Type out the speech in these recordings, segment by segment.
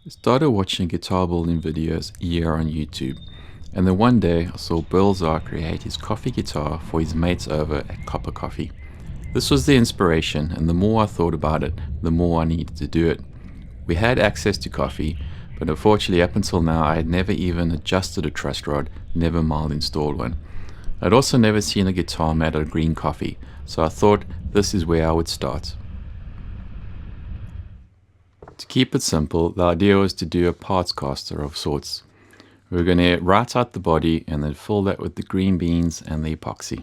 I started watching guitar building videos here on YouTube, and then one day I saw Bilzar create his coffee guitar for his mates over at Copper Coffee. This was the inspiration, and the more I thought about it, the more I needed to do it. We had access to coffee, but unfortunately up until now I had never even adjusted a truss rod, never mind installed one. I'd also never seen a guitar made out of green coffee, so I thought this is where I would start. To keep it simple, the idea was to do a partscaster of sorts. We were going to write out the body and then fill that with the green beans and the epoxy.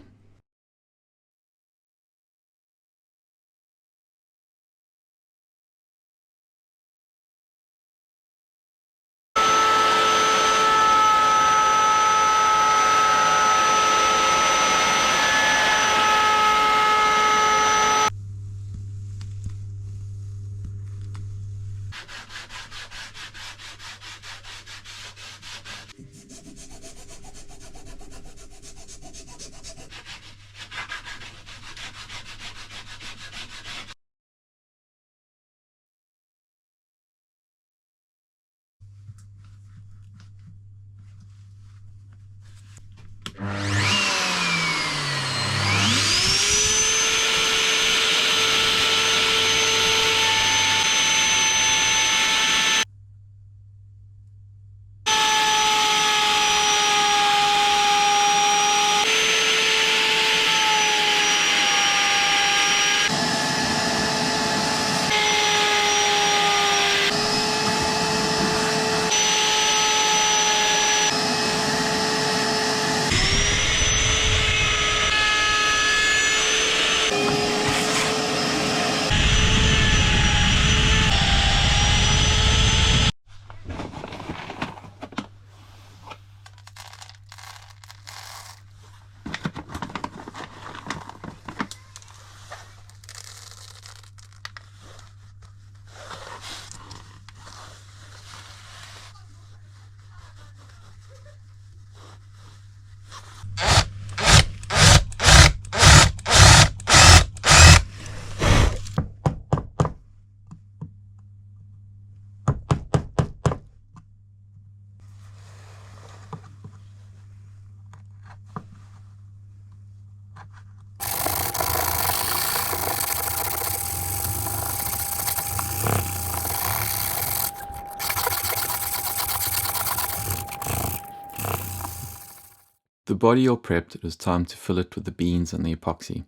The body all prepped, it was time to fill it with the beans and the epoxy.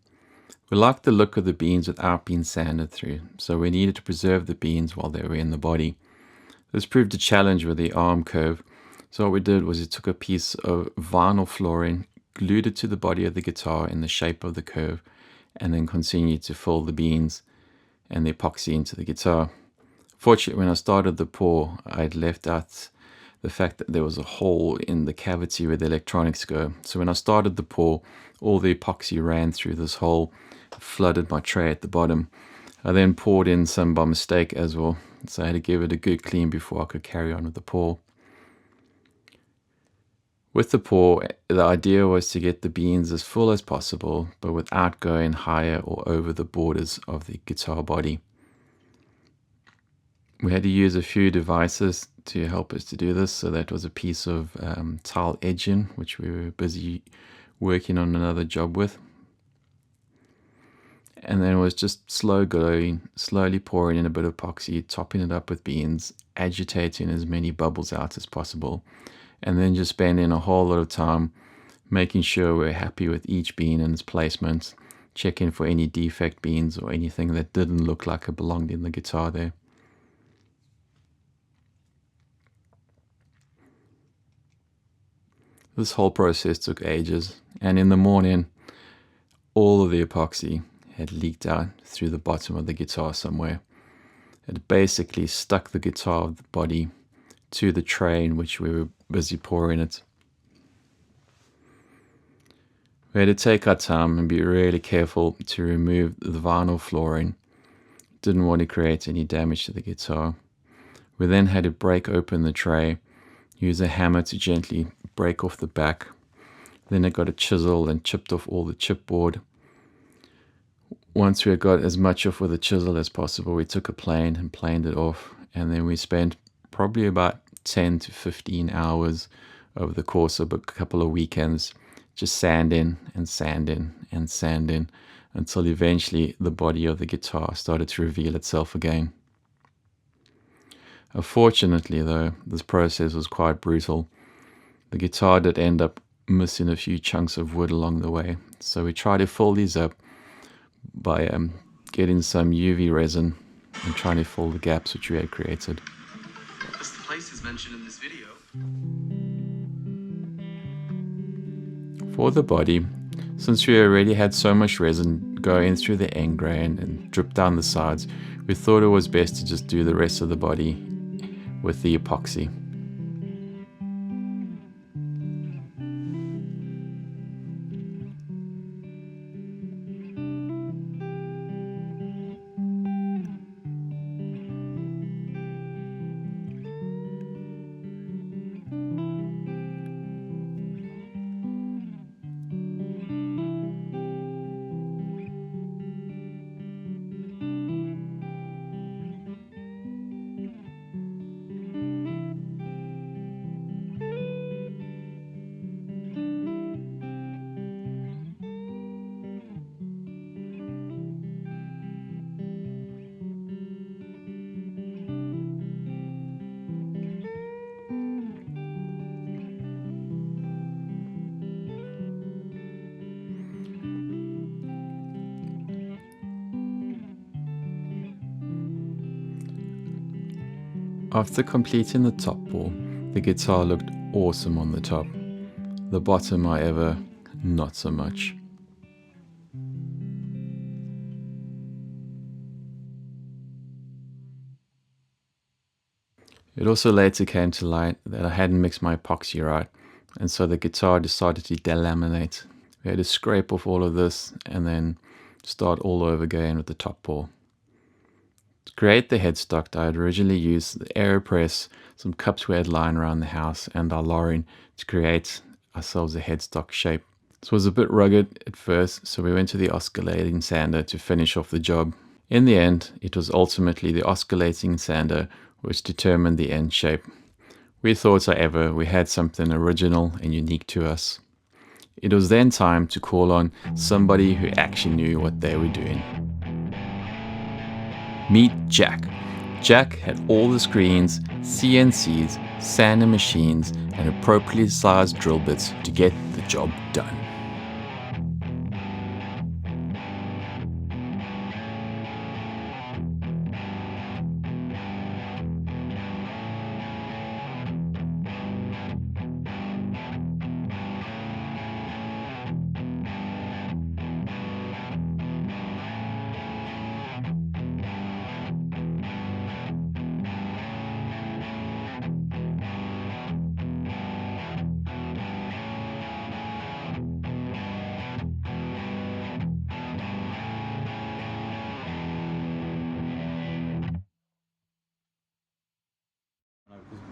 We liked the look of the beans without being sanded through, so we needed to preserve the beans while they were in the body. This proved a challenge with the arm curve, so what we did was we took a piece of vinyl flooring, glued it to the body of the guitar in the shape of the curve, and then continued to fill the beans and the epoxy into the guitar. Fortunately, when I started the pour, I had left out the fact that there was a hole in the cavity where the electronics go. So when I started the pour, all the epoxy ran through this hole, flooded my tray at the bottom. I then poured in some by mistake as well, so I had to give it a good clean before I could carry on with the pour. With the pour, the idea was to get the beans as full as possible, but without going higher or over the borders of the guitar body. We had to use a few devices to help us to do this. So that was a piece of tile edging, which we were busy working on another job with. And then it was just slow going, slowly pouring in a bit of epoxy, topping it up with beans, agitating as many bubbles out as possible, and then just spending a whole lot of time making sure we're happy with each bean and its placement, checking for any defect beans or anything that didn't look like it belonged in the guitar there. This whole process took ages, and in the morning, all of the epoxy had leaked out through the bottom of the guitar somewhere. It basically stuck the guitar body to the tray in which we were busy pouring it. We had to take our time and be really careful to remove the vinyl flooring. Didn't want to create any damage to the guitar. We then had to break open the tray, use a hammer to gently break off the back. Then I got a chisel and chipped off all the chipboard. Once we got as much off with a chisel as possible, we took a plane and planed it off, and then we spent probably about 10 to 15 hours over the course of a couple of weekends, just sanding and sanding and sanding until eventually the body of the guitar started to reveal itself again. Unfortunately, though, this process was quite brutal. The guitar did end up missing a few chunks of wood along the way, so we tried to fill these up by getting some UV resin and trying to fill the gaps which we had created. This place is mentioned in this video. For the body, since we already had so much resin going through the end grain and drip down the sides, we thought it was best to just do the rest of the body with the epoxy. After completing the top bore, the guitar looked awesome on the top. The bottom, however, not so much. It also later came to light that I hadn't mixed my epoxy right, and so the guitar decided to delaminate. We had to scrape off all of this and then start all over again with the top bore. To create the headstock, I had originally used the AeroPress, some cups we had lying around the house, and our Loring to create ourselves a headstock shape. This was a bit rugged at first, so we went to the oscillating sander to finish off the job. In the end, it was ultimately the oscillating sander which determined the end shape. We thought, however, we had something original and unique to us. It was then time to call on somebody who actually knew what they were doing. Meet Jack. Jack had all the screens, CNCs, sanding machines, and appropriately sized drill bits to get the job done.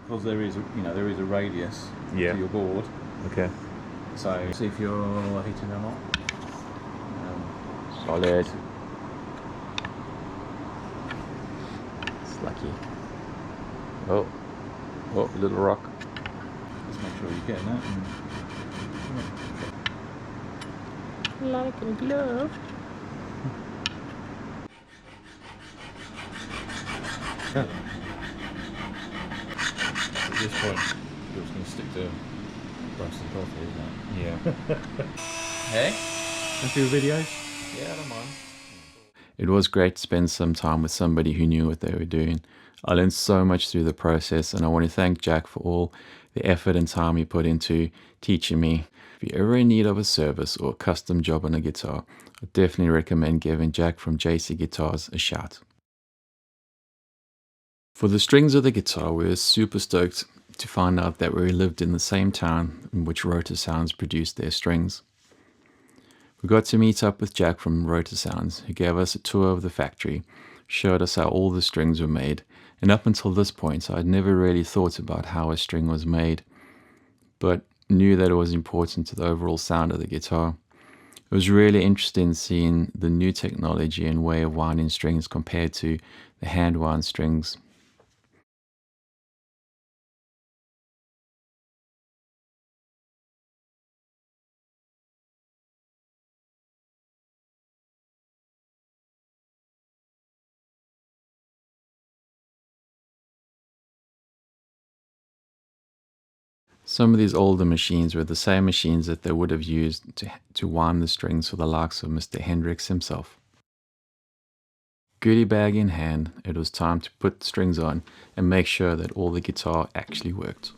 Because there is, there is a radius to your board. Okay. So see if you're hitting or not. Solid. It's lucky. Oh, little rock. Just make sure you're getting that. Like a glove. At this point, you're just going to stick to roasted coffee, isn't it? Yeah. Hey? Happy with videos? Yeah, I don't mind. It was great to spend some time with somebody who knew what they were doing. I learned so much through the process, and I want to thank Jack for all the effort and time he put into teaching me. If you're ever in need of a service or a custom job on a guitar, I definitely recommend giving Jack from JC Guitars a shout. For the strings of the guitar, we were super stoked to find out that we lived in the same town in which Rotor Sounds produced their strings. We got to meet up with Jack from Rotor Sounds, who gave us a tour of the factory, showed us how all the strings were made, and up until this point I had never really thought about how a string was made, but knew that it was important to the overall sound of the guitar. It was really interesting seeing the new technology and way of winding strings compared to the hand wound strings. Some of these older machines were the same machines that they would have used to wind the strings for the likes of Mr. Hendrix himself. Goodie bag in hand, it was time to put the strings on and make sure that all the guitar actually worked.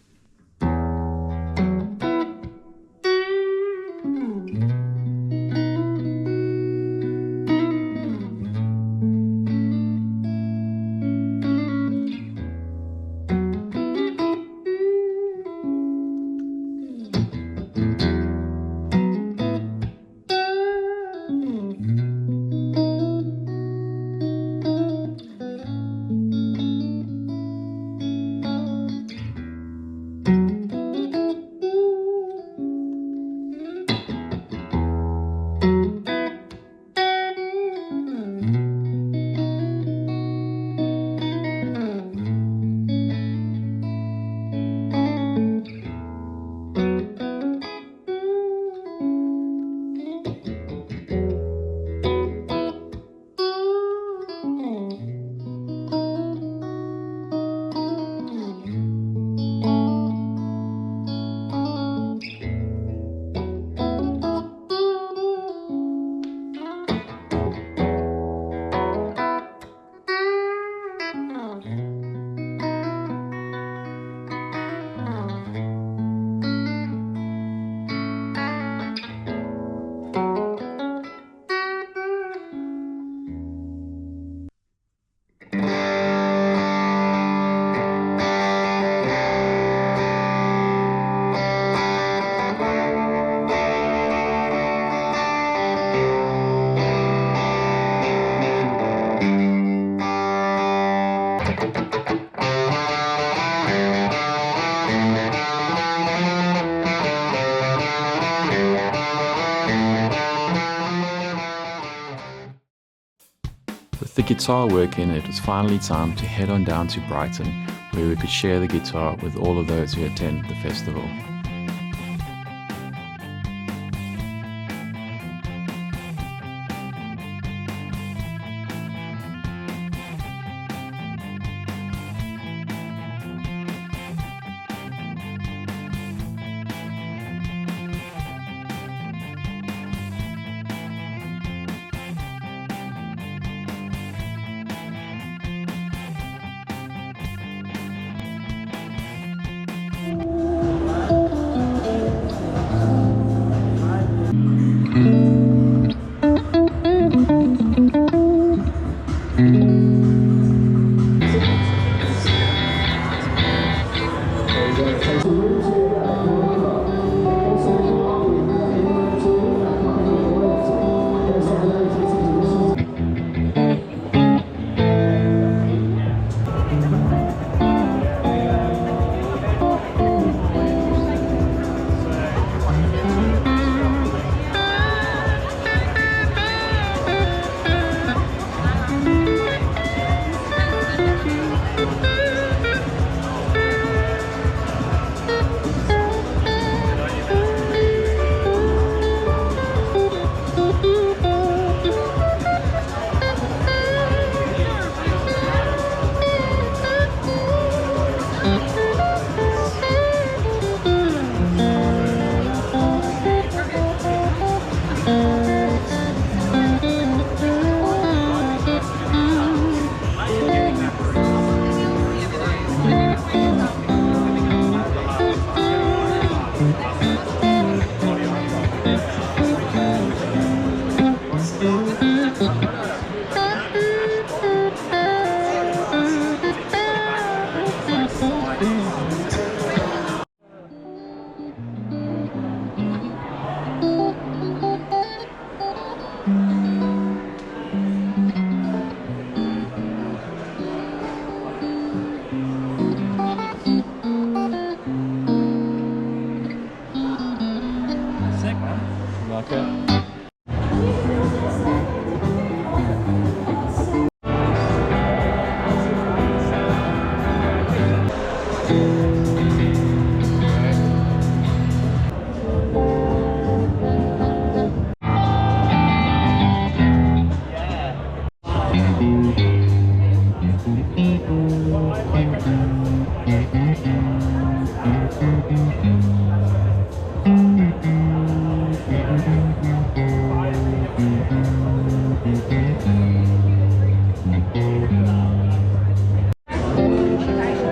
With the guitar working, it was finally time to head on down to Brighton, where we could share the guitar with all of those who attend the festival.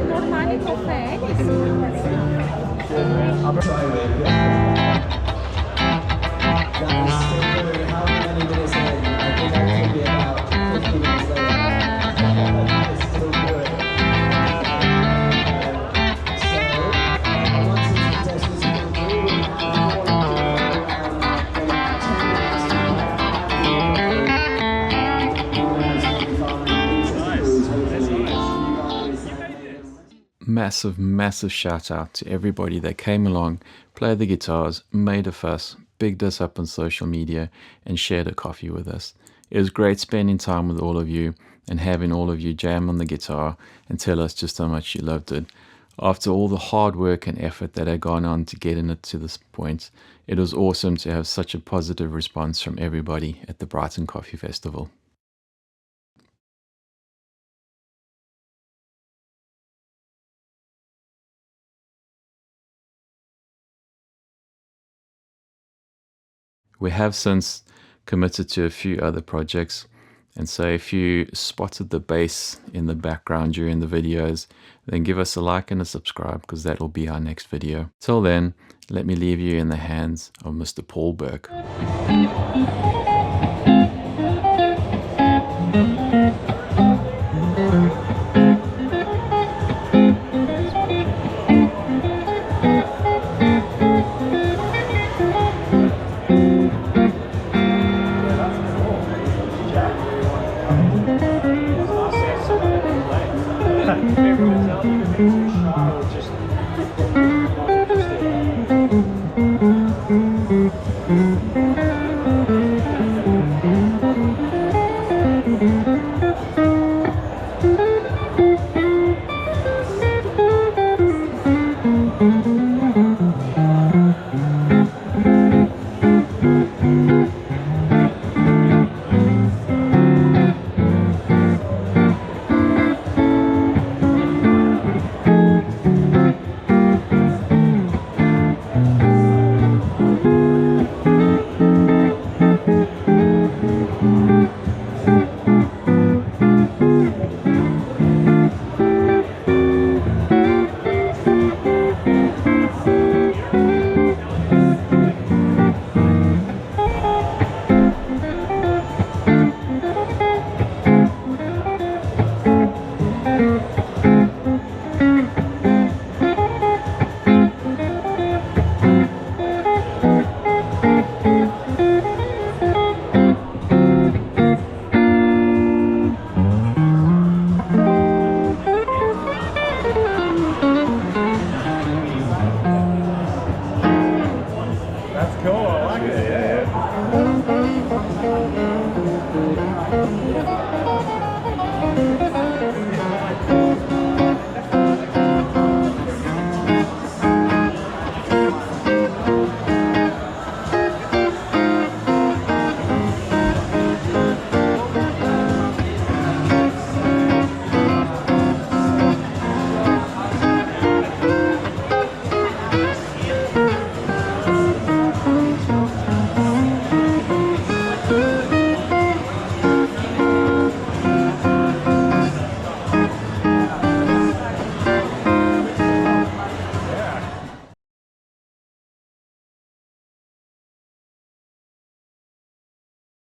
Normali caffè. Massive shout out to everybody that came along, played the guitars, made a fuss, bigged us up on social media, and shared a coffee with us. It was great spending time with all of you and having all of you jam on the guitar and tell us just how much you loved it. After all the hard work and effort that had gone on to getting it to this point, it was awesome to have such a positive response from everybody at the Brighton Coffee Festival. We have since committed to a few other projects, and so if you spotted the bass in the background during the videos, then give us a like and a subscribe, because that will be our next video. Till then, let me leave you in the hands of Mr. Paul Burke. Favorite hotel?